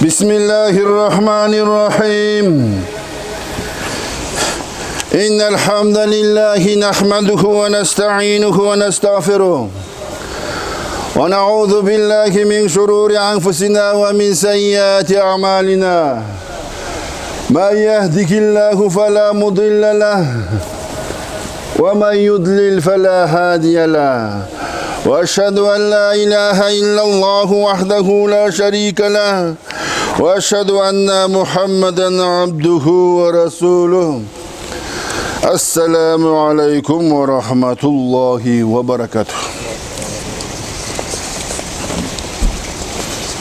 Bismillahirrahmanirrahim. İnnel hamdelellahi nahmeduhu ve nestainuhu ve nestağfiruh. Ve na'udzu billahi min şururi enfusina ve min seyyiati a'malina. Men yehdihillahu fela mudille leh ve men yudlil fela hadiye leh. Ve eşhedü en la ilahe illallah vahdehu la şerike leh. Ve eşhedü enne Muhammeden abduhu ve resuluh. Esselamu aleyküm ve rahmetullahi ve berekatuhu.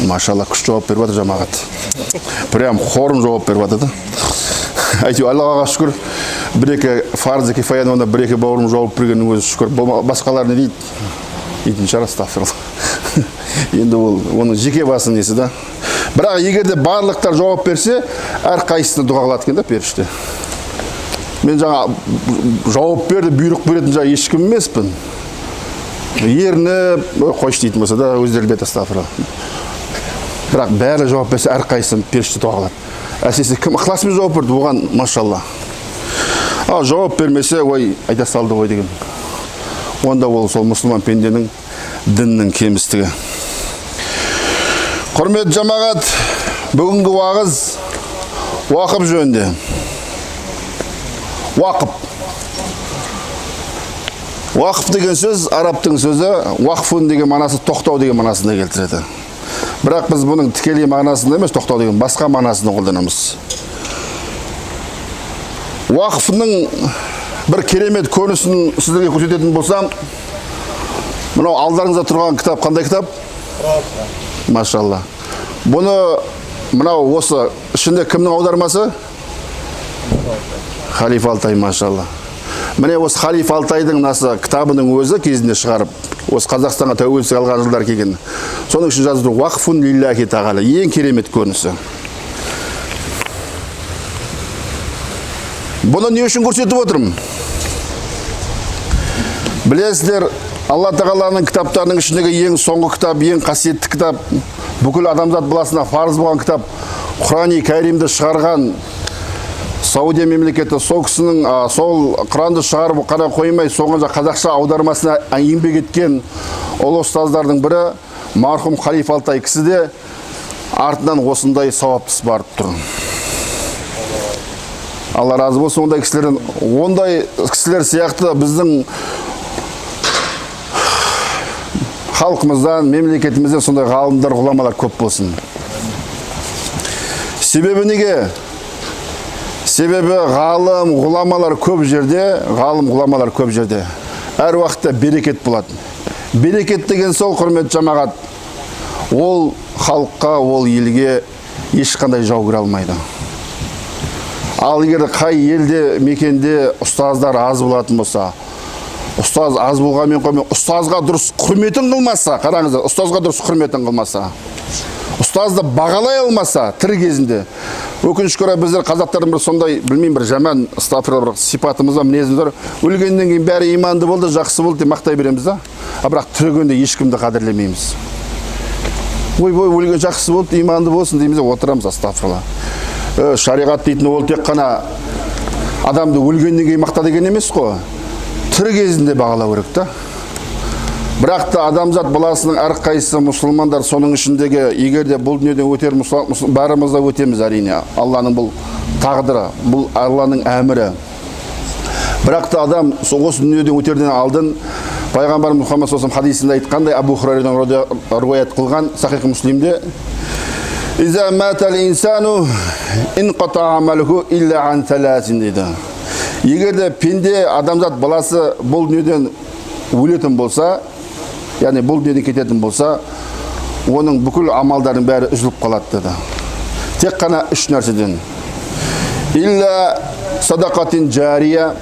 Maşallah kuş cevap verip atı cemaat. Prям хорым cevap verip atıdı. Әйтеу Аллаға шүкір, бір-екі фарзы кифаяны онда бір-екі бауырым жауап бергеннің өзі шүкір. Басқалар не дейді? Дейтін шығар, астағфиралла. Енді ол оның жеке басының несі да. Бірақ егерде барлықтар жауап берсе, әрқайсысына дұға қылады екен да періште. Мен жаңа жауап берді, бұйрық беретін жаңа ешкім емеспін. Ерініп, қойшы дейтін болса да, өздері бет астағфиралла. Бірақ бәрі жауап берсе, әрқайсысын періште дұға қылады. Әсесі кім ықыласымен жауап берді, оған машалла. Жауап бермесе, ой, айта салды ғой деген. Онда ол сол мұсылман пенденің діннің кемістігі. Құрмет жамағат, бүгінгі уағыз уақып жөнінде. Уақып. Уақып деген сөз, арабтың сөзі, уақфун деген манасы тоқтау деген манасында келтіреді. Бірақ біз бұның тікелей мағынасында емес, тоқтау деген басқа мағынасында қолданамыз. Уақыфның бір керемет көрінісін сіздерге көрсететін болсам, мынау алдарыңызда тұрған кітап қандай кітап? Машалла. Бұны мынау осы ішінде кімнің аудармасы? Халифа Алтай, машалла. Міне осы Халифа Алтайдың насы кітабының өзі кезінде шығарып, осы Қазақстанға тәуелсіздік алған жылдар келген. Соның үшін жазып тұр, уақфун лиллахи тағала, ең керемет көрінісі. Бұны не үшін көрсетіп отырмын? Білесіздер, Алла тағаланың кітаптарының ішіндегі ең соңғы кітап, ең қасиетті кітап, бүкіл адамзат баласына фарыз болған кітап, Құран-ы Кәрімді шығарған Саудия мемлекеті сол кісінің сол Құранды шығарып қана қоймай, соңында қазақша аудармасына еңбек еткен ұлы ұстаздардың бірі марқұм Халифа Алтай кісі де артынан осындай сауапты барып тұр. Алла разы болсын ондай кісілерден. Ондай кісілер сияқты біздің халқымыздан, мемлекетімізден сондай ғалымдар, ғұламалар көп болсын. Себебі неге? Себебі ғалым, ғұламалар көп жерде, әр уақытта берекет болады. Берекет деген сол, құрмет жамағат, ол халыққа, ол елге ешқандай жау көре алмайды. Ал егер қай елде, мекенде ұстаздар аз болатын болса, ұстаз аз болғанмен қоймай, ұстазға дұрыс құрметін қылмаса, қараңыздар, ұстазға дұрыс құрметін қылмаса, ұстазды бағалай алмаса, тірі кезінде, өкінішке орай біздер қазақтардың бір сондай, білмеймін, бір жаман астағфиралла сипатымызда, мінезіміз бар. Өлгеннен кейін бәрі иманды болды, жақсы болды деп мақтай береміз да. Бірақ тірігенде ешкімді қадірлемейміз. Ой, өлген жақсы болды, иманды болсын дейміз, отырамыз астағфиралла. Шариғат дейтін ол тек қана адамды өлгеннен кейін мақта деген емес қой. Тірі кезінде бағалау керек та. Бірақ та адамзат баласының әрқайсысы мұсылмандар соның ішіндегі, егерде бұл дүниеден өтер бәріміз да өтеміз әрине. Алланың бұл тағдыры, бұл Алланың әмірі. Бірақ та адам осы дүниеден өтерден алдын пайғамбар Мұхаммад саллаллаху алейхи хадисінде айтқандай, Абу Хурайрадан риуаят қылған Сахих Муслимде: "Иза матал инсану инқата амалуху илля ан таласин" дейді. Егерде пенде адамзат баласы бұл дүниеден өлетін болса, яғни бұл дүниеден кететін болса, оның бүкіл амалдардың бәрі үзіліп қалады деді. Тек қана үш нәрседен. Илля садақатин жария,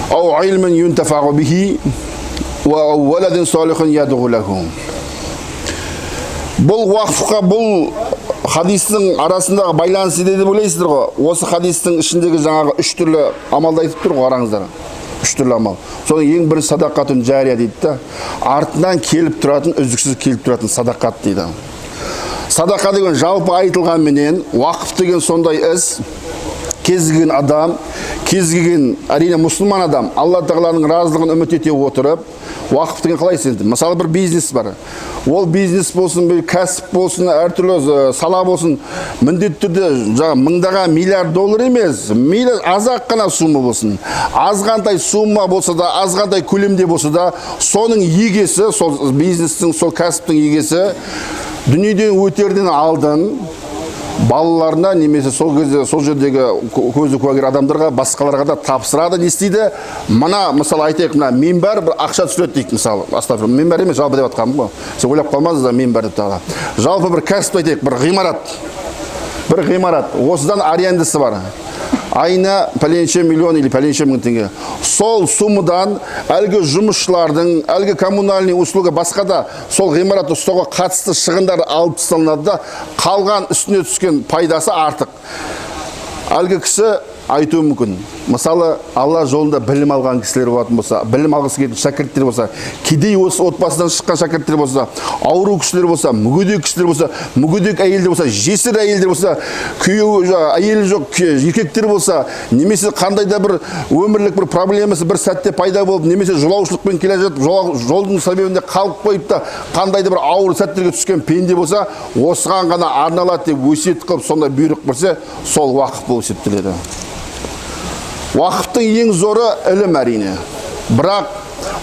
ау илмин юнтафағу бихи, ва валадин салихин ядуғу лаху. Бұл уақыфқа, бұл хадистің арасындағы байланысы дейді ойлайсыздар ғой. Осы хадистің ішіндегі жаңағы үш түрлі амалды айтып тұр ғой, қараңыздар. Үш түрлі амал. Соның ең бірі садақатын жария дейді да. Артынан келіп тұратын, үздіксіз келіп тұратын садақат дейді. Садақа деген жалпы айтылғанменен, уақыф деген сондай іс, кез келген адам, кез келген әрине мұсылман адам Алла Тағаланың разылығын үміт ете отырып, уақыф деген қалай сенді? Мысалы бір бизнес бар. Ол бизнес болсын, бір кәсіп болсын, әртүрлі сала болсын, міндетті түрде мыңдаған миллиард доллар емес, азақ қана сумма болсын. Азғантай сумма болса да, азғантай көлемде болса да, соның егесі, сол бизнестің, сол кәсіптің егесі дүниеден өтерден алдын балаларына немесе сол кезде сол жердегі көзі куәгер адамдарға, басқаларға да тапсырады. Не істейді? Мына мысалы айтайық, мына минбар бір ақша түсіреді дейік, мысалы. Астағфирулла, минбар емес, жалпы деп жатқаным ғой. Сен ойлап қалмаңыз да минбар деп тағы. Жалпы бір кәсіп айтайық, бір ғимарат. Бір ғимарат. Осыдан арендасы бар. Айына пәленше миллион или пәленше мың теңге. Сол суммадан әлгі жұмысшылардың, әлгі коммунальный услуга басқа да сол ғимаратты ұстауға қатысты шығындар алып тасталынады да, қалған үстіне түскен пайдасы артық. Әлгі кісі айтуы мүмкін. Мысалы, Алла жолында білім алған кісілер болатын болса, білім алғысы келетін шәкірттер болса, кедей осы отбасынан шыққан шәкірттер болса, ауру кісілер болса, мүгедек кісілер болса, мүгедек әйелдер болса, жесір әйелдер болса, әйелі жоқ еркектер болса, немесе қандай да бір өмірлік бір проблемасы бір сәтте пайда болып, немесе жолаушылықпен келе жатып, жолдың себебінде қалып қойып та қандай да бір ауыр сәттерге түскен пенде болса, осыған ғана арналады деп өсиет қылып сондай бұйрық берсе, сол уақыф болып есептеледі. Уақыптың ең зоры ілім әрине. Бірақ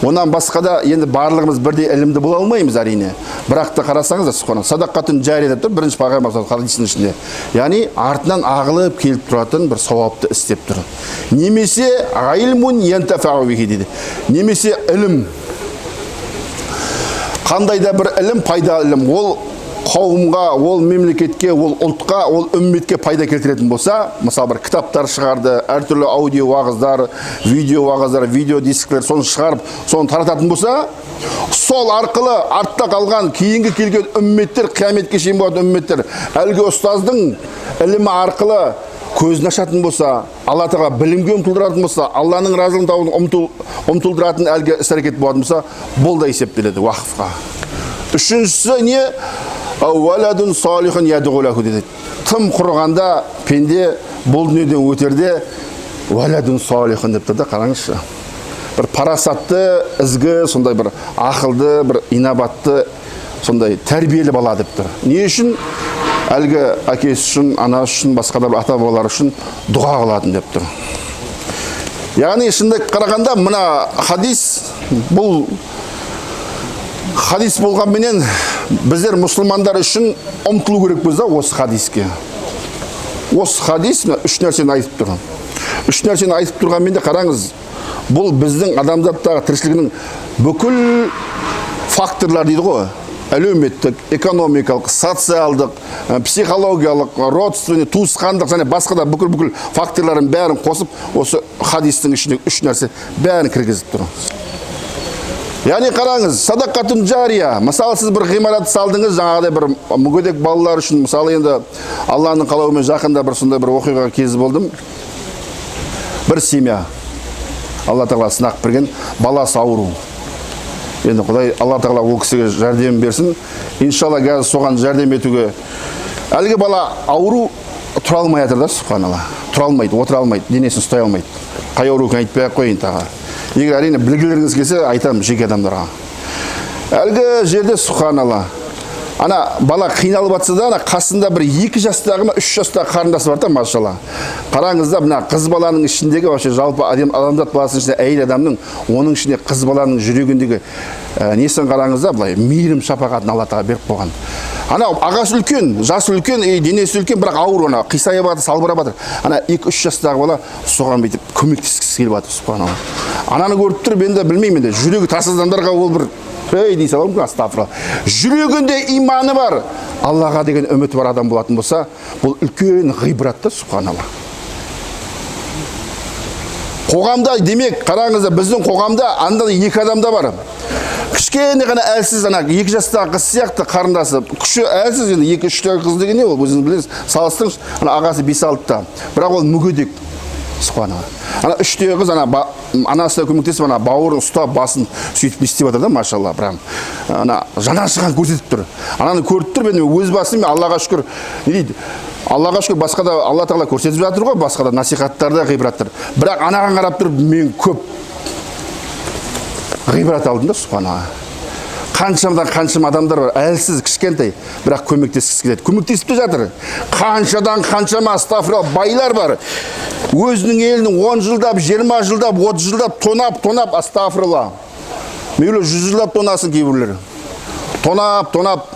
онан басқа да енді барлығымыз бірдей ілімді бола алмаймыз әрине. Бірақ та қарасаңыз да, садақатын жария деп тұр, бірінші пайғамбар хадисінің ішінде. Яғни артынан ағылып келіп тұратын бір сауапты істеп тұр. Немесе ғилмун янтафау бихи дейді. Немесе ілім. Қандай да бір ілім, пайда ілім. Ол қауымға, ол мемлекетке, ол ұлтқа, ол үмметке пайда келтіретін болса, мысалы бір кітаптар шығарды, әртүрлі аудио уағыздар, видео уағыздар, видео дисклер, соны шығарып, соны тарататын болса, сол арқылы артта қалған кейінгі келген үмметтер, қияметке шейін болатын үмметтер, әлгі ұстаздың ілімі арқылы көзін ашатын болса, Алла Тағала білімге ұмтылдыратын болса, Алланың разылығын табуын ұмтылдыратын әлгі іс-әрекет болатын болса, бұл да есептеледі уақыфқа. Үшіншісі не? Валадун салихун ядғулаху дейді. Тым құрғанда пенде бұл дүниеден өтерде валадун салихун деп тұрды, қараңызшы. Бір парасатты, ізгі, сондай бір ақылды, бір инабатты, сондай тәрбиелі бала деп тұр. Не үшін? Әлгі әкесі үшін, анасы үшін, басқа да бір ата бабалары үшін дұға қылатын деп тұр. Яғни шындай қарағанда мына хадис, бұл хадис болғанменен біздер мұсылмандар үшін ұмтылу керекпіз да осы хадиске. Осы хадис үш нәрсені айтып тұр. Үш нәрсені айтып тұрғанмен де қараңыз, бұл біздің адамзаттағы тіршілігінің бүкіл факторлар дейді ғой. Әлеуметтік, экономикалық, социалдық, психологиялық, родственный, туысқандық және басқа да бүкіл факторларын бәрін қосып, осы хадистің ішінде үш нәрсе бәрін кіргізіп тұр. Яғни қараңыз, садақатын жария. Мысалы сіз бір ғимарат салдыңыз, жаңағыдай бір мүгедек балалар үшін, мысалы енді Алланың қалауымен жақында бір сондай бір оқиға кезі болдым. Бір семья, Алла Тағала сынақ берген, баласы ауру. Енді Құдай Алла Тағала ол кісіге жәрдем берсін. Иншалла қазір соған жәрдем етуге. Әлгі бала ауру тұра алмай жатыр да, субханалла. Тұра алмайды, отыра алмайды, денесін ұстай алмайды. Қай ауру екенін айтпай ақ қояйын тағы. Егер әрине білгілеріңіз келсе, айтамын жеке адамдарға. Әлгі жерде субханалла. Ана бала қиналып жатса да, қасында бір 2 жастағы ма 3 жастағы қарындасы бар да, машалла. Қараңыз да, мына қыз баланың ішіндегі вообще жалпы адамзат баласының ішінде әйел адамның, оның ішінде қыз баланың жүрегіндегі несін қараңыз да, былай мейірім шапағатын Алла Тағала беріп қойған. Ана ағасы үлкен, жасы үлкен, денесі үлкен, бірақ ауыр, ана қисайып жатыр, салбырап жатыр. Ана 2-3 жастағы бала соған бүйтіп көмектескісі келіп жатыр, субханалла. Ананы көріп тұрып, енді білмеймін, енді жүрегі тас адамдарға ол бір дей салам, астағфирулла. Жүрегінде иманы бар, Аллаға деген үміті бар адам болатын болса, бұл үлкен ғибратты, субханалла. Қоғамда, демек, қараңызда, біздің қоғамда анда 2 адамда бар. Кішкене ғана әлсіз, ана 2 жастағы қыз сияқты қарындасы, күші әлсіз, енді 2-3 қыз деген не ол, өзіңіз білесіз, салыстыңыз, ана ағасы 5-6-та, бірақ ол мүгедек, субханалла. Ана 3 қыз, ана анасына көмектесіп ана бауырын ұстап басын сөйтіп не істеп жатыр да, машалла, прям ана жаны ашыған көрсетіп тұр. Ананы көріп тұр, мен өз басым, Аллаға шүкір, не дейді, Аллаға шүкір, басқа да Алла Тағала көрсетіп жатыр ғой, басқа да насихаттарда, ғибраттар. Бірақ анаған қарап тұрып, мен көп ғибрат алдым да, субханалла. Қаншама адамдар бар, әлсіз, кішкентай, бірақ көмектескісі келеді. Көмектесіп те жатыр. Қаншама астағфиралла байлар бар. Өзінің елінің 10 жылдап, 20 жылдап, 30 жылдап тонап, астағфиралла. Мейлі 100 жылдап тонасын кейбірлер. Тонап,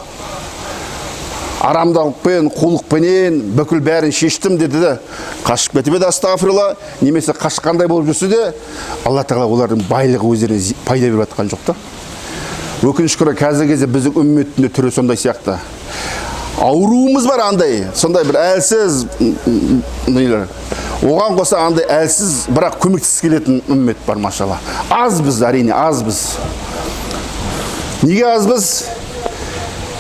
арамдалықпен, қулықпенен бүкіл бәрін шештім деді де, қашып кетіп еді, астағфиралла. Немесе қашқандай болып жүрсе де, Алла Тағала олардың байлығы өздеріне пайда беріп жатқан жоқ та. Өкінішке орай қазіргі кезде біздің үмметінде түрі сондай сияқты. Ауруымыз бар андай, сондай бір әлсіз, оған қоса андай әлсіз, бірақ көмектесіз келетін үммет бар, машалла. Аз біз, әрине, аз біз. Неге аз біз?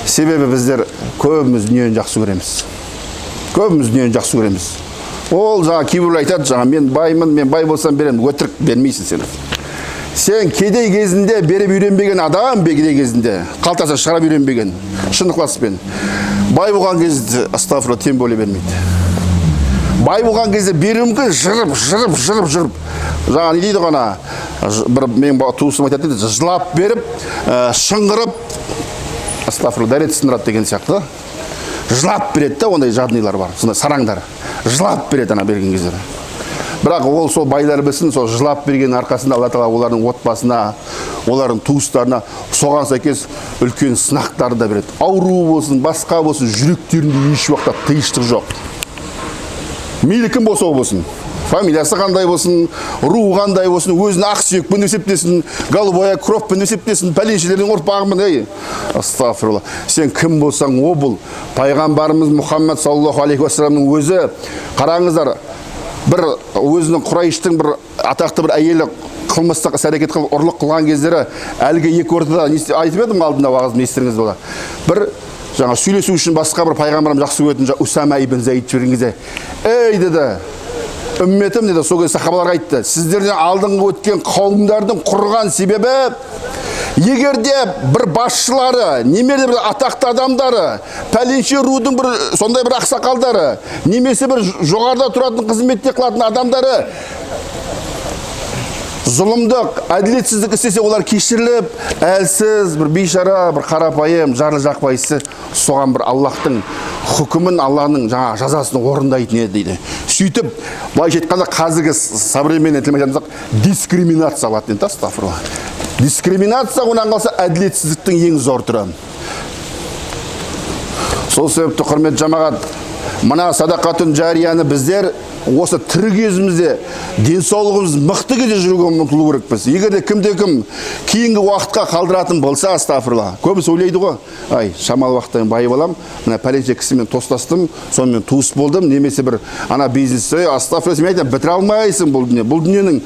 Себебі біздер көбіміз дүниені жақсы көреміз. Ол жаңа кейбіреулер айтады, жаңа мен баймын, мен бай болсам беремін, өтірік бермейсің сен. Сен кедей кезінде беріп үйренбеген адам, кедей кезінде қалтасын шығарып үйренбеген, шын ықыласпен. Бай болған кезде, астағфиралла, тем более бермейді. Бай болған кезде беруім мүмкін, жырып. Жаңа не дейді ғана, бір мен туысым айтады, жылап беріп, шыңғырып, астағфиралла, дәрет сындырады деген сияқты. Жылап береді да, ондай жаднилар бар, сондай сараңдар. Жылап береді ана берген кездері. Бірақ ол сол байлар білсін, сол жылап берген арқасында Алла Тағала олардың отбасына, олардың туыстарына соған сәйкес үлкен сынақтарды да береді. Ауру болсын, басқа болсын, жүректерінде еш уақытта тыйыштық жоқ. Мейлі кім болса ол болсын. Фамилиясы қандай болсын, руы қандай болсын, өзін ақсүйекпен есептесін, голубая кровьпен есептесін, пәленшелердің ұрпағымен, астағфиралла. Сен кім болсаң, о бұл. Пайғамбарымыз Мұхаммад саллаллаху алейхи уассаламның өзі, қараңыздар, бір өзінің Құрайыштың бір атақты бір әйелі қылмыстық іс-әрекет қылып ұрлық қылған кездері әлгі екі ортада айтып едім алдында уағызымда, естеріңіз бола. Бір жаңа сөйлесу үшін басқа бір пайғамбарым жақсы көретін Усама ибн Заид жіберген кезде, ей деді, үмметім деді, сол кезде сахабаларға айтты, сіздерден алдыңғы өткен қауымдардың құрған себебі, егер де бір басшылары, немесе бір атақты адамдары, пәленше рудың бір сондай бір ақсақалдары, немесе бір жоғарыда тұратын қызметте қылатын адамдары зұлымдық, әділетсіздік істесе, олар кешіріліп, әлсіз, бір бейшара, бір қарапайым, жарлы жақпайсы, соған бір Аллахтың хүкімін, Аллахның жаңа жазасын орындайтын еді дейді. Сөйтіп, былайша айтқанда қазіргі современный тілмен айтсақ, дискриминация алады дейді, астағфиралла. Дискриминация онан қалса әділетсіздіктің ең зор түрі. Сол себепті құрметті жамағат, мына садақатын жарияны біздер осы тірі кезімізде денсаулығымыз мықты кезде жүруге ұмтылу керекпіз. Егер де кім кейінгі уақытқа қалдыратын болса, астағфиралла. Көбісі ойлайды ғой, ай, шамалы уақыттан бай болам, мына пәленше кісімен достастым, сонымен туыс болдым, немесе бір ана бизнесте, астағфиралла, сен айтам, бітіре алмайсың бұл дүние. Бұл дүниенің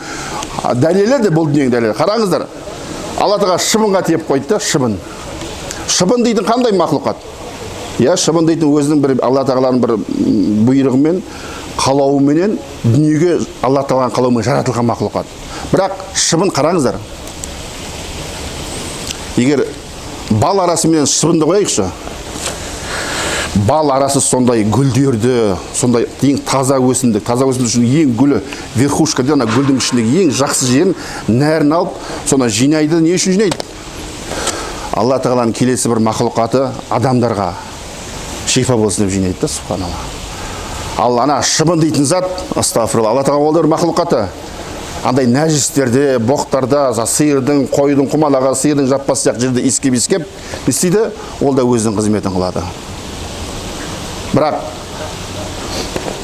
дәлелі де бұл дүниенің дәлелі. Қараңыздар, Алла Тағала шыбынға тиеп қойды, шыбын. Шыбын дейтін қандай мақлұқат? Шыбын дейтін өзінің бір Алла Тағаланың бір бұйрығымен, қалауыменен дүниеге Алла Тағаланың қалауымен жаратылған мақлұқат. Бірақ шыбын қараңыздар. Егер бал арасымен шыбынды қояйықшы, бал арасы сондай гүлдерді, сондай ең таза өсімдік үшін ең гүлі, верхушка дейді, ана гүлдің ішіндегі ең жақсы жерін нәрін алып, соны жинайды. Не үшін жинайды? Алла Тағаланың келесі бір мақлұқаты адамдарға шифа болсын деп жинайды да, субханалла. Ал ана шыбын дейтін зат, астағфиралла, Алла Тағала олар мақлұқаты. Андай нәжістерде, боқтарда, сиырдың, қойдың құмалаға, сиырдың жаппасы сияқты жерде искеп, не істейді? Ол да өзінің қызметін қылады. Бірақ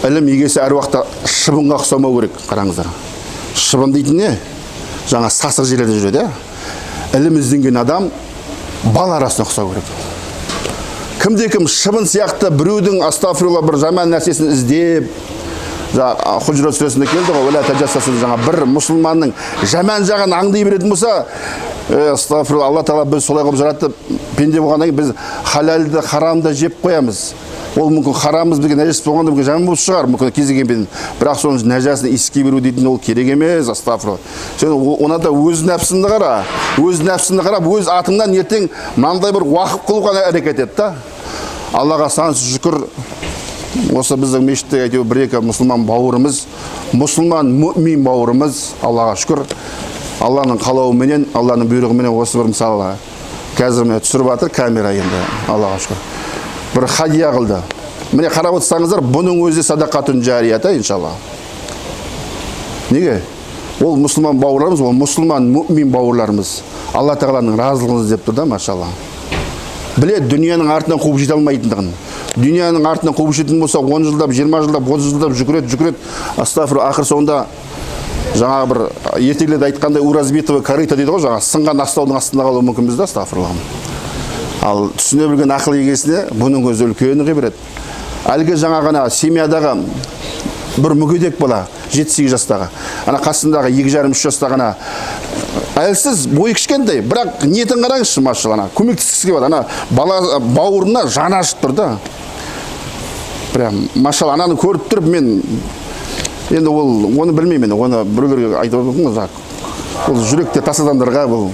ілім егесі әр уақытта шыбынға ұқсамау керек, қараңыздар. Шыбын дейтін не? Жаңа сасық жерлерде жүреді. Ілім ізденген адам бал арасына ұқсау керек. Кім шыбын сияқты біреудің астағфиралла бір жаман нәрсесін іздеп, Худжурат сүресінде келді ғой, «Уәлә тәжассасу», жаңа бір мұсылманның жаман жағын аңдай беретін болса, астағфиралла, Алла Тағала біз солай қылып жаратты, пенде болғаннан кейін біз халалды, харамды жеп қоямыз. Ол мүмкін харамыз бізге нәжес болғанда мүмкін жаман болып шығар, мүмкін кез келген, бірақ соның нәжасын иіске беру дейтін ол керек емес, астағфирулла. Сен ona да өз нәпсіңді қара, өз нәпсіңді қарап, өз атыңнан ертең мынандай бір уақып қылуға әрекет ет та. Аллаға сансыз шүкір, осы біздің мешітте әйтеуір бір-екі мұсылман бауырымыз, мұсылман мүмин бауырымыз, Аллаға шүкір, Алланың қалауыменен, Алланың бұйрығыменен осы бір мысалы қазір міне түсіріп жатыр камера енді, Аллаға шүкір. Бір хадия қылды. Міне қарап отырсаңыздар, бұның өзі садақатун жария та, иншалла. Неге? Ол мұсылман бауырларымыз, ол мұсылман мүмин бауырларымыз. Алла тағаланың разылығын іздеп тұр да, машалла. Біледі, дүнияның артынан қуып жете алмайтындығын. Дүнияның артынан қуып жететін болса, 10 жылдап, 20 жылдап, 30 жылдап жүгіреді. Астағфирулла, ақыр соңында жаңағы бір ертегілерде айтқандай уразбитова корыто дейді ғой, жаңағы сынған астаудың астында қалуы мүмкін бізде, астағфирулла. Ал түсіне білген ақыл егесіне бұның өзі үлкен ғибрет. Әлгі жаңағына семьядағы бір мүгедек бала, 7-8 жастағы, ана қасындағы 2,5-3 жастағы әлсіз, бойы кішкентай, бірақ ниетін қараңызшы, машалла, көмектескісі келеді. Ана бала бауырына жаны ашып тұр да. Прям машалла, ананы көріп тұрып мен енді оны білмеймін, оны біреулерге айтып отырмын, ол жүректе тас адамдарға бұл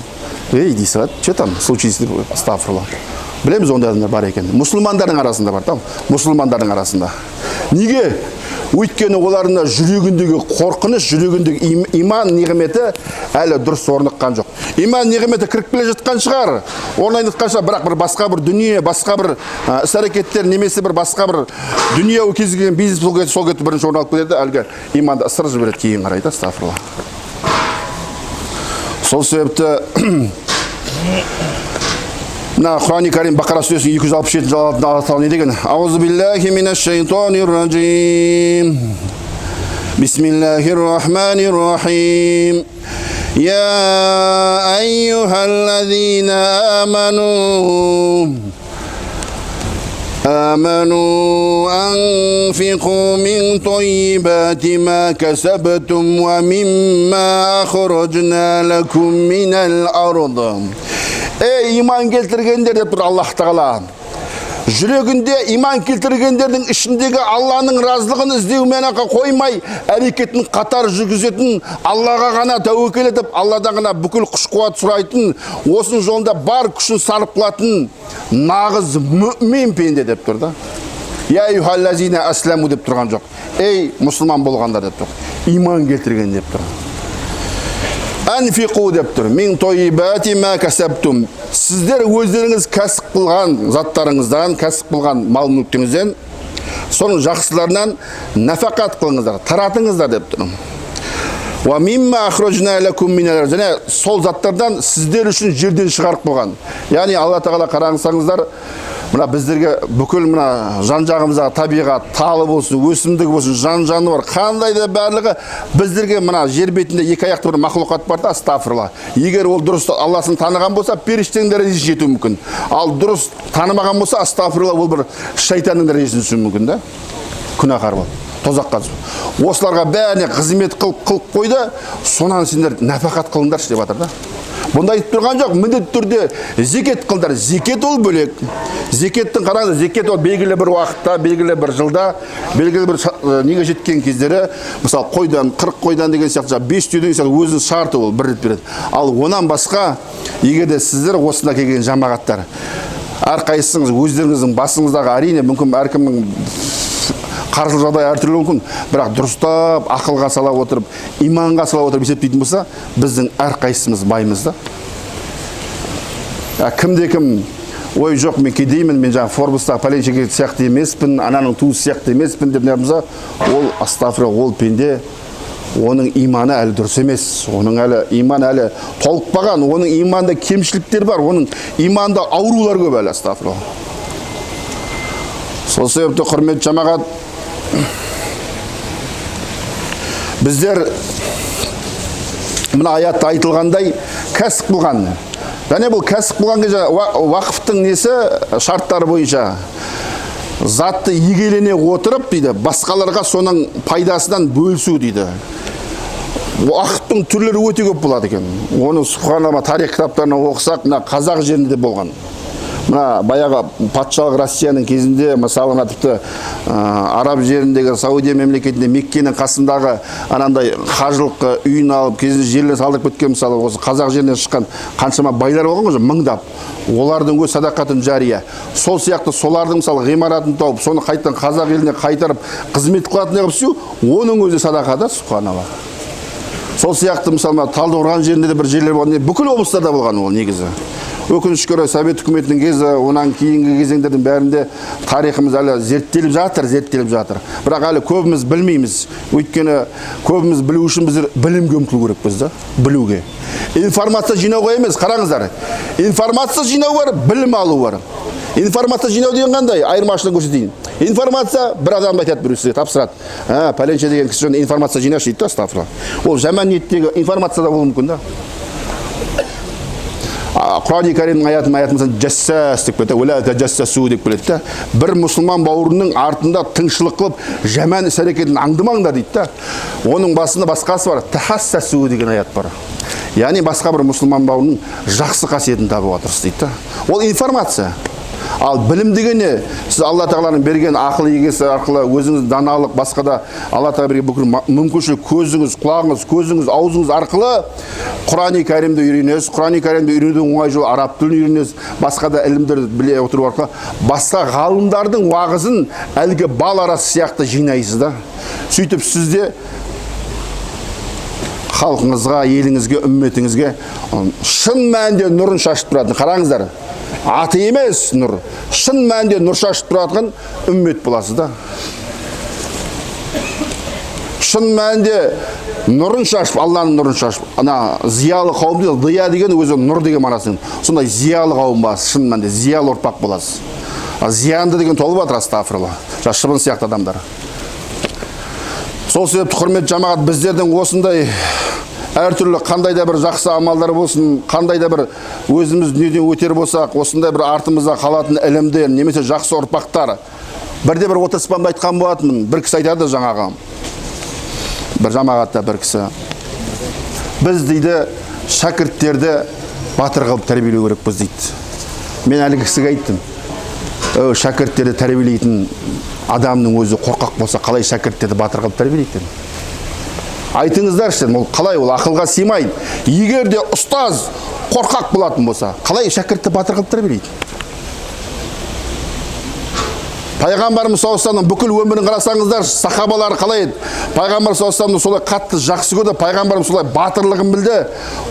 ей дейсі, че там случилось, астағфирулла. Білеміз ондай адамдар бар екен. Мұсылмандардың арасында бар, там, мұсылмандардың арасында. Неге? Өйткені оларына жүрегіндегі қорқыныш, жүрегіндегі иман неғіметі әлі дұрыс орныққан жоқ. Иман неғіметі кіріп келе жатқан шығар, орнайнытқан шығар, бірақ бір басқа бір дүние, басқа бір іс-әрекеттер, немесе бір басқа бір дүние кез келген бизнес сол кетті бірінші орын алып келеді, әлгі иманды ысырып жібереді, кейін қарайды, астағфирулла. Сол себепті Құран-ы Карим Бақара сүресінің 267 алатауы не деген? Аузу биллахи минаш шайтанир раджим. Бисмиллахир-рахманир-рахим. Я айюхаллазина آمنوا أنفقوا من طيبات ما كسبتم ومما أخرجنا لكم من الأرض. Ey iman keltirgenler деп тұр Аллах Тағала. Жүрегінде иман келтіргендердің ішіндегі Алланың разылығын іздеумен қоймай, әрекетін қатар жүргізетін, Аллаға ғана тәуекел етіп, Алладан ғана бүкіл күш-қуат сұрайтын, осының жолында бар күшін сарып қылатын нағыз мүмин пенде деп тұр да. Я айюхаллазина асляму деп тұрған жоқ. Ей мұсылман болғандар деп тұр. Иман келтірген деп тұр. Анфиқу деп тұр. Мин тойибати ма касаптум. Сіздер өздеріңіз кәсіп қылған заттарыңыздан, кәсіп қылған мал мүлкіңізден, соның жақсыларынан нафақат қылыңыздар, таратыңыздар деп тұр. Ва мимма ахрожна лакум минал ард. Және сол заттардан сіздер үшін жерден шығарып қойған. Яғни Алла Тағала қараңыздар, мына біздерге бүкіл мына жан-жағымыздағы табиғат, талы болсын, өсімдік болсын, жан-жаны бар, қандай да барлығы біздерге мына жер бетінде екі аяқты бір мақлұқат бар да, астағфирулла. Егер ол дұрыс Алласын таныған болса, періштенің дәрежесіне жетуі мүмкін. Ал дұрыс танымаған болса, астағфирулла, ол бір шайтанның дәрежесіне түсуі мүмкін да. Күнәһар бол, тозаққа түсу. Осыларға бәріне қызмет қылып қойды, сонан сендер нафақат қылыңдаршы деп жатыр да. Бұнда айтып тұрған жоқ, міндетті түрде зекет қылдар. Зекет ол бөлек. Зекеттің қараңыз, зекет ол белгілі бір уақытта, белгілі бір жылда, белгілі бір неге жеткен кездері, мысалы қойдан, 40 қойдан деген сияқты, 5 түйеден сияқты өзінің шарты ол бір рет береді. Ал онан басқа, егер де сіздер осында келген жамағаттар, әрқайсыңыз өздеріңіздің басыңыздағы әрине мүмкін әркімнің қаржылық жағдай әртүрлі мүмкін, бірақ дұрыстап, ақылға сала отырып, иманға сала отырып есептейтін болса, біздің әрқайсымыз баймыз да. Кімде-кім, ой жоқ, мен кедеймін, мен жаңа Форбстағы пәленшеге сияқты емеспін, ананың туысы сияқты емеспін деп нәбіміза, ол астағфирулла, ол пенде, оның иманы әлі дұрыс емес, оның әлі иман әлі толықпаған, оның иманда кемшіліктер бар, оның иманда аурулар көп әлі, астағфирулла. Сол себепті құрметті жамағат, біздер мына аятта айтылғандай кәсіп қылған. Және бұл кәсіп қылған кезде уақыфтың несі шарттары бойынша затты егелене отырып дейді, басқаларға соның пайдасынан бөлісу дейді. Уақыттың түрлері өте көп болады екен. Оны субханалла тарих кітаптарына оқысақ, мына қазақ жерінде болған. мына баяғы патшалық Россияның кезінде мысалы мына тіпті араб жеріндегі Саудия мемлекетінде Меккенің қасындағы анандай қажылық үйін алып кезінде жерлер салдырып кеткен мысалы осы қазақ жерінен шыққан қаншама байлар болған ғой мыңдап, олардың өз садақатын жария. Сол сияқты солардың мысалы ғимаратын тауып соны қайтадан қазақ еліне қайтарып қызмет қылатын қылып істеу, оның өзі садақа да, субханалла. Сол сияқты мысалы Талдықорған жерінде де бір жерлер болған, бүкіл облыстарда болған ол негізі. Өкінішке орай Совет үкіметінің кезі, онан кейінгі кезеңдердің бәрінде тарихымыз әлі зерттеліп жатыр. Бірақ әлі көбіміз білмейміз. Өйткені көбіміз білу үшін біздер білімге ұмтылу керекпіз да, білуге. Информация жинауға емес, қараңыздар. Информация жинау бар, білім алу бар. Информация жинау деген қандай? Айырмашылығын көрсетейін. Информация бір адам айтады, біреу сізге тапсырады. Пәленше деген кісі информация жинашы дейді да, астағфирулла. Ол жаман ниеттегі информация да болуы мүмкін да. Құран-ы Кәрімнің аятымыздан жәссәс деп кетті, уәлә тәжәссәсу деп келеді да. Бір мұсылман бауырының артында тыңшылық қылып, жаман іс әрекетін аңдымаңдар дейді да. Оның басында басқасы бар, тәхәссәсу деген аят бар. Яғни басқа бір мұсылман бауырының жақсы қасиетін табуға тырыс дейді да. Ол информация. Ал білім деген не? Сіз Алла Тағаланың берген ақыл егесі арқылы өзіңіз даналық, басқа да Алла Тағала берген бүкіл мүмкіншілік, көзіңіз, құлағыңыз, көзіңіз, аузыңыз арқылы Құран-ы Кәрімді үйренесіз. Құран-ы Кәрімді үйренудің оңай жолы араб тілін үйренесіз. Басқа да ілімдерді біле отыру арқылы басқа ғалымдардың уағызын әлгі бал арасы сияқты жинайсыз да. Сөйтіп сізде халқыңызға, еліңізге, үмметіңізге шын мәнінде нұрын шашып тұратын. Қараңыздар. Аты емес нұр, шын мәнінде нұр шашып тұратын үммет боласыз да. Шын мәнінде нұрын шашып, Алланың нұрын шашып, ана зиялы қауым дейді, дия деген өзі нұр деген манасың. Сондай зиялы қауым боласыз, шын мәнінде зиялы ұрпақ боласыз. Зиянды деген толып жатыр, астағфирулла. Шыбын сияқты адамдар. Сол себепті құрметті жамағат, біздердің осындай әртүрлі қандай да бір жақсы амалдар болсын, қандай да бір өзіміз дүниеден өтер болсақ, осындай бір артымызда қалатын ілімдер, немесе жақсы ұрпақтар. Бірде бір отырыспамда айтқан болатынмын, бір кісі айтады жаңағы, бір жамағатта бір кісі. Біз дейді, шәкірттерді батыр қылып тәрбиелеу керекпіз дейді. Мен әлгі кісіге айттым, шәкірттерді тәрбиелейтін адамның өзі қорқақ болса, қалай шәкірттерді батыр қылып тәрбиелейді? Айтыңыздаршы, ол қалай, ол ақылға сыймайды. Егер де ұстаз қорқақ болатын болса, қалай шәкіртті батыр қылып тәрбиелейді? Пайғамбарымыз саллаллаху бүкіл өмірін қарасаңыздар, сахабалар қалай еді? Пайғамбар саллаллаху солай қатты жақсы көрді, пайғамбарымыз солай батырлығын білді.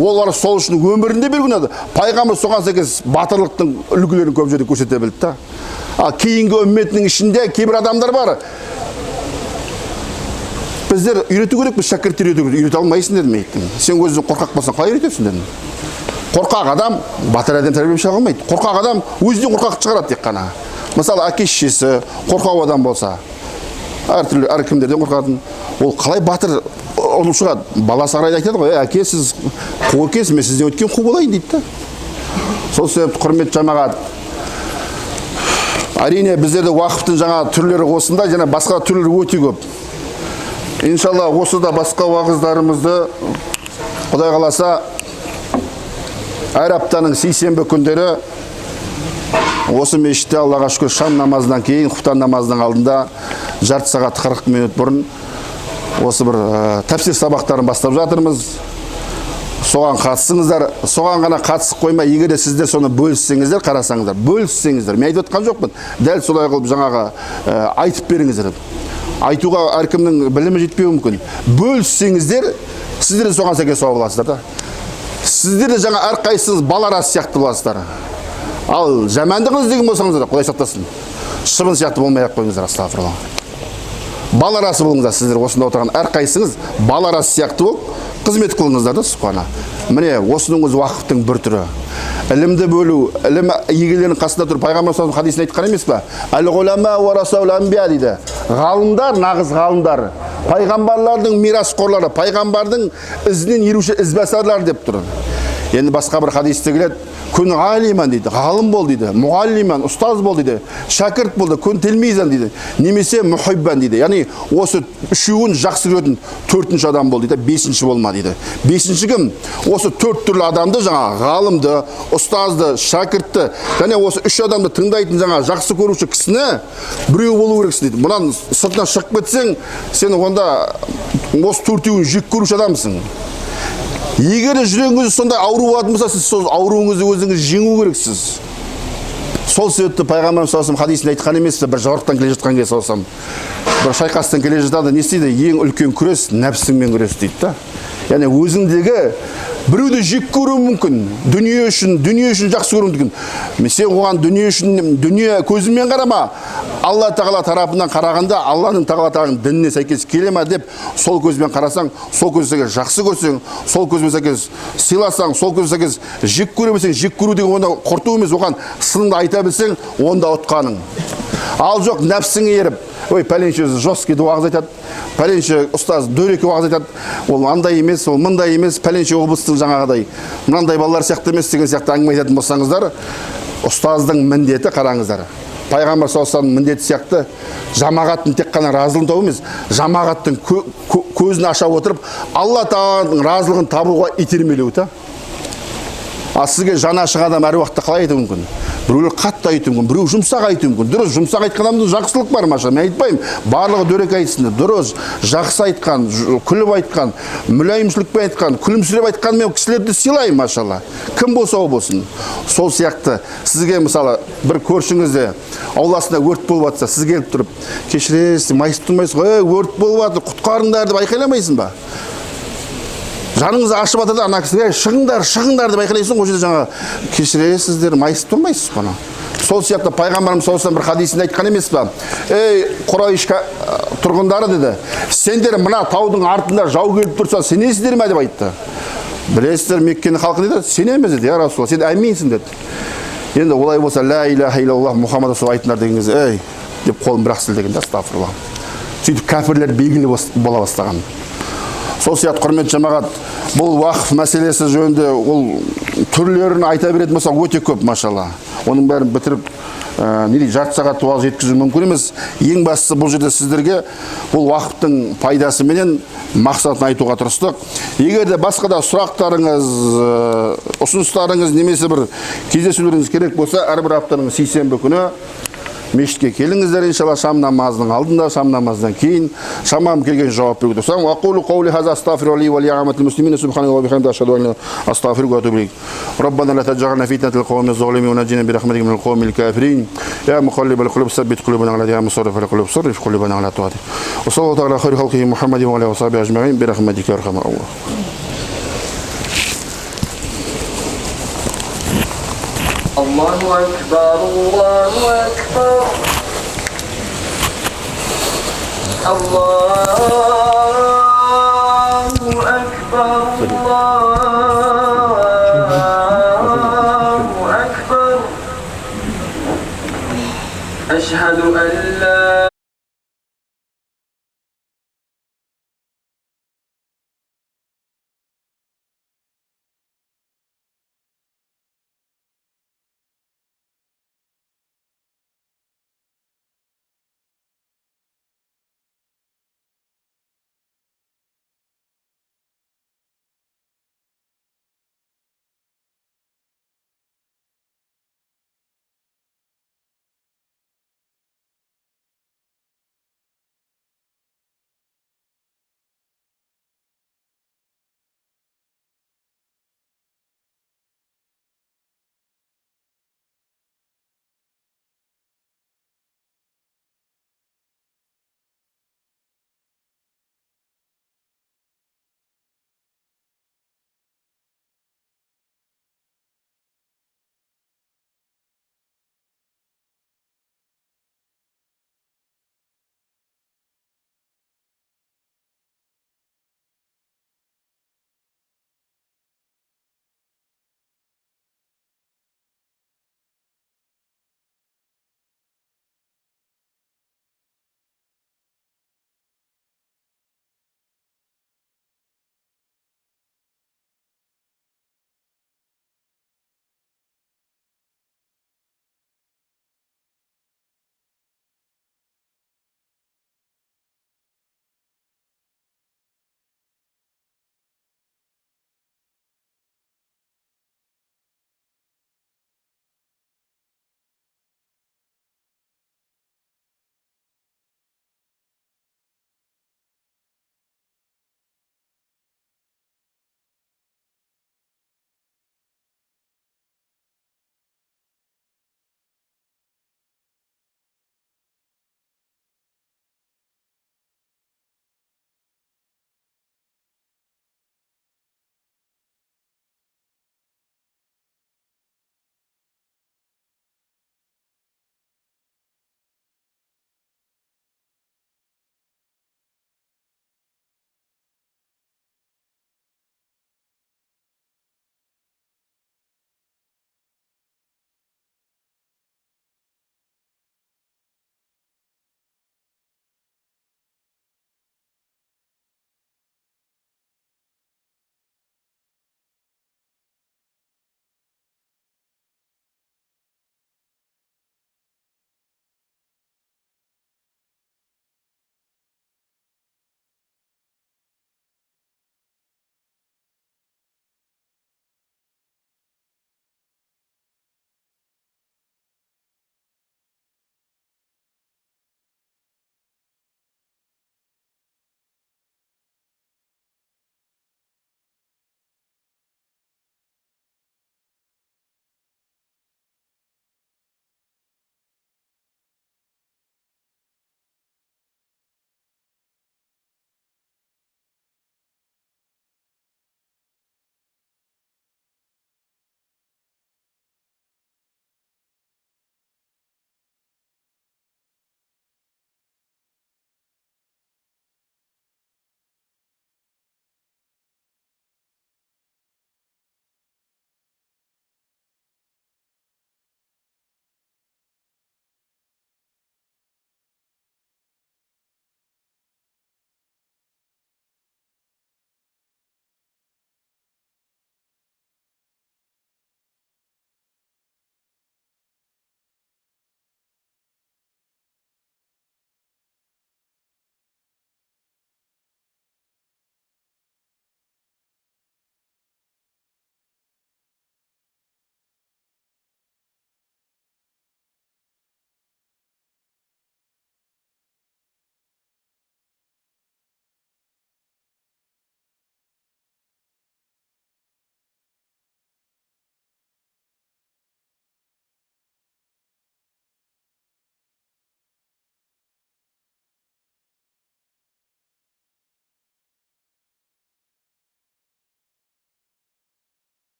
Олар сол үшін өмірінде белгілі еді. Пайғамбар соған сәйкес батырлықтың үлгілерін көп жерде көрсете білді да. Ал кейінгі үмметінің ішінде кейбір адамдар бар. Біздер үйрету керекпіз, шәкірттер үйрете алмайсың дедім айттым. Сен өзің қорқақ болсаң, қалай үйретесің дедім. Қорқақ адам батыр адам тәрбиелеп шыға алмайды. Қорқақ адам өзінен қорқақ шығарады тек қана. Мысалы, әке-шешесі қорқау адам болса, әртүрлі әркімдерден қорқатын, ол қалай батыр ұлып шығады? Баласы қарайды айтады ғой, әке, сіз қу екенсіз, мен сізден өткен қу болайын дейді да. Сол себепті құрметті жамағат, әрине біздерде уақыттың жаңа түрлері осында, және басқа түрлері өте көп. Иншалла, осы да басқа уағыздарымызды Құдай қаласа әр аптаның сейсенбі күндері осы мешітте Аллаға шүкір шам намазынан кейін, құптан намазының алдында жарты сағат 40 минут бұрын осы бір тәпсир сабақтарын бастап жатырмыз. Соған қатысыңыздар, соған ғана қатысып қоймай, егер де сіздер соны бөліссеңіздер, қарасаңыздар, бөліссеңіздер. Мен айтып отқан жоқпын, дәл солай қылып жаңағы айтып беріңіздер. Айтуға әркімнің білімі жетпеуі мүмкін. Бөліссеңіздер, сіздер де соған сәйкес сауап аласыздар да. Сіздер де жаңа әрқайсыңыз баларас сияқты боласыздар. Ал жамандығын іздеген болсаңыздар, Құдай сақтасын, шыбын сияқты болмай-ақ қойыңыздар, астағфирулла. Баларасы болыңыздар, сіздер осында отырған әрқайсыңыз баларасы сияқты болып қызмет қылыңыздар да, субхана. Міне, осының өзі уақыттың бір түрі. Ілімді бөлу, ілім егелерінің қасында тұрып, Пайғамбар саллаллаху алейхи хадисін айтқан емес па? Әл-ғулама уарасаул анбия дейді. Ғалымдар, нағыз ғалымдар, пайғамбарлардың мирасқорлары, пайғамбардың ізінен еруші ізбасарлар деп тұр. Енді басқа бір хадисте келеді, күн алиман дейді, ғалым бол дейді, мұғалиман, ұстаз бол дейді, шәкірт болды, күн тілмизан дейді, немесе мұхиббан дейді. Яғни осы үшеуін жақсы көретін төртінші адам бол дейді, бесінші болма дейді. Бесінші кім? Осы төрт түрлі адамды, жаңа ғалымды, ұстазды, шәкіртті, және осы үш адамды тыңдайтын жаңа жақсы көруші кісіні біреу болу керексің дейді. Мұнан сыртына шығып кетсең, сен онда осы төртеуін жек көруші адамсың. Егер жүрегіңіз сондай ауру болатын болса, сіз сол ауруыңызды өзіңіз жеңу керексіз. Сол себепті пайғамбарымыз саллаллаху алейхи хадисінде айтқан емес, бір жорықтан келе жатқан кезде салсам, бір шайқастан келе жатады, не істейді? Ең үлкен күрес нәпсіңмен күрес дейді да. Яғни өзіңдегі біреуді жек көру мүмкін, дүние үшін жақсы көру мүмкін. Сен оған дүние көзімен қарама, Алла тағала тарапынан қарағанда, Алланың тағаланың дініне сәйкес келе ме деп, сол көзбен қарасаң, сол көзбен сәйкес жақсы көрсең, сол көзбен сәйкес сыйласаң, сол көзбен сәйкес жек көремесең, жек көру деген онда құрту емес, оған сынды айта білсең, онда ұтқаның. Ал жоқ, нәпсіңе еріп, ой, пәленше жесткий уағыз айтады, пәленше ұстаз дөрекі уағыз айтады, ол андай емес, ол мындай емес, пәленше облыстың жаңағыдай мынандай балалар сияқты емес деген сияқты әңгіме айтатын болсаңыздар, ұстаздың міндеті, қараңыздар, пайғамбар саллаллаху алейхи вассалам міндеті сияқты жамағаттың тек қана разылығын табу емес, жамағаттың көзін аша отырып Алла тағаланың разылығын табуға итермелеу та. А сізге жаны ашық адам әр уақытта қалай айтуы мүмкін? Біреулер қатты айтуы мүмкін, біреу жұмсақ айтуы мүмкін. Дұрыс, жұмсақ айтқан адамда жақсылық бар маша. Мен айтпаймын, барлығы дөрекі айтсын. Дұрыс, жақсы айтқан, күліп айтқан, мүлайымшылықпен айтқан, күлімсіреп айтқан мен кісілерді сыйлаймын машалла. Кім болса ол болсын. Сол сияқты сізге мысалы бір көршіңізде ауласында өрт болып жатса, сіз келіп тұрып, кешіресіз, майысып тұрмайсыз ғой, өрт болып жатыр, құтқарыңдар деп айқайламайсың ба? Жаныңызды ашып атады, ана кісіге шығыңдар деп айқайлайсың, ол жерде жаңа кешіресіздер, майысып тұрмайсыз бұны. Сол сияқты пайғамбарымыз саллаллаху алейхи вассалам бір хадисінде айтқан емес па? Ей, Құрайш тұрғындары деді, сендер мына таудың артында жау келіп тұрса, сенесіздер ме деп айтты. Білесіздер, Меккенің халқы деді, сенеміз деді, я Расулалла, сен әминсің деді. Енді олай болса, ла иляха иллаллах Мұхаммад расул айтыңдар деген кезде, ей, деп қолын бір-ақ сілтеген, астағфируллах. Сөйтіп кәпірлер белгілі бола бастаған. Сол сияқты құрметті жамағат, бұл уақыф мәселесі жөнінде ол түрлерін айта беретін болсақ өте көп машалла. Оның бәрін бітіріп жарты сағат уақыт жеткізу мүмкін емес. Ең бастысы бұл жерде сіздерге бұл уақыптың пайдасы менен мақсатын айтуға тырыстық. Егер де басқа да сұрақтарыңыз, ұсыныстарыңыз немесе бір кездесулеріңіз керек болса, әрбір аптаның сейсенбі күні мешітке келіңіздер, иншалла, шам намазының алдында, шам намаздан кейін, шамам келген жауап беруге тұрсам. Вақулу қаули хаза астағфиру ли ва ли аматил муслимина субханаллахи ва бихамдихи ашһаду ан ла астағфирука ва атубу илейк. Раббана ла таджална фитнатал қауми ззалимин ва наджина би рахматика минал қаумил кафирин. Я муқаллибал қулуб саббит қулубана ала диник, мусаррифал қулуб сарриф қулубана ала таатик. Ва саллаллаху ала хайри халқихи Мухаммадин ва алейхи ва сахбихи ажмаин би рахматика я архамар рахимин. Allahu Ekber, Allahu Ekber. Allahu Ekber, Allahu Ekber. Eşhedü en